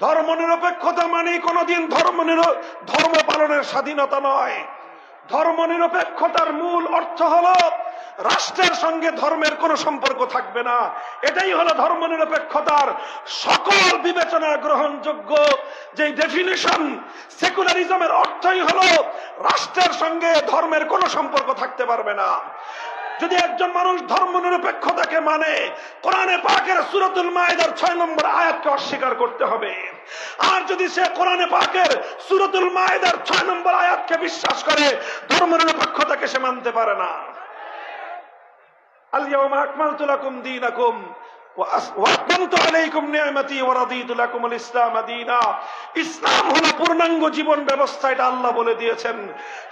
ধর্মনিরপেক্ষতা মানে কোনদিন ধর্ম পালনের স্বাধীনতা নয়। ধর্মনিরপেক্ষতার মূল অর্থ হলো রাষ্ট্রের সঙ্গে ধর্মের কোনো সম্পর্ক থাকবে না। এটাই হলো ধর্মনিরপেক্ষতার সকল বিবেচনা গ্রহণযোগ্য যে ডেফিনিশন। সেকুলারিজমের অর্থই হলো রাষ্ট্রের সঙ্গে ধর্মের কোনো সম্পর্ক থাকতে পারবে না। যদি একজন মানুষ ধর্মনিরপেক্ষতাকে মানে কোরআনে পাকের সূরাতুল মাইদার 6 নম্বর আয়াতকে অস্বীকার করতে হবে। আর যদি সে কোরআনে পাকের সূরাতুল মাইদার 6 নম্বর আয়াতকে বিশ্বাস করে, ধর্মনিরপেক্ষতাকে সে মানতে পারে না। আল ইয়াওমা আকমালতু লাকুম দীনাকুম ওয়া আতমামতু আলাইকুম নি'মাতি ওয়া রাদিতু লাকুমুল ইসলাম দীনা। ইসলাম হলো পূর্ণাঙ্গ জীবন ব্যবস্থা, এটা আল্লাহ বলে দিয়েছেন।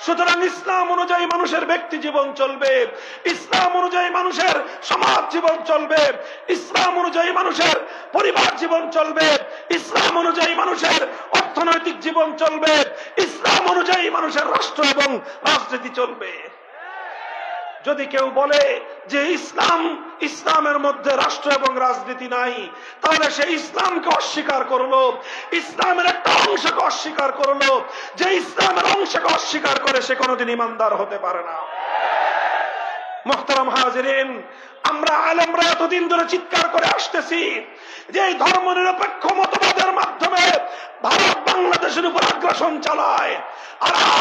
সুতরাং ইসলাম অনুযায়ী মানুষের ব্যক্তি জীবন চলবে, ইসলাম অনুযায়ী মানুষের সমাজ জীবন চলবে, ইসলাম অনুযায়ী মানুষের পরিবার জীবন চলবে, ইসলাম অনুযায়ী মানুষের অর্থনৈতিক জীবন চলবে, ইসলাম অনুযায়ী মানুষের রাষ্ট্র এবং রাজনীতি চলবে। যদি কেউ বলে যে ইসলামের মধ্যে রাষ্ট্র এবং রাজনীতি নাই, তাহলে সে ইসলামকে অস্বীকার করলো, ইসলামের একটা অংশকে অস্বীকার করলো। যে ইসলামের অংশকে অস্বীকার করে সে কোনোদিন ঈমানদার হতে পারে না। মুহতারাম হাজিরিন, আমরা আলেমরা এতদিন ধরে চিৎকার করে আসতেছি যে এই ধর্মনিরপেক্ষ মতবাদের মাধ্যমে ভারত বাংলাদেশের উপর আগ্রাসন চালায়। আর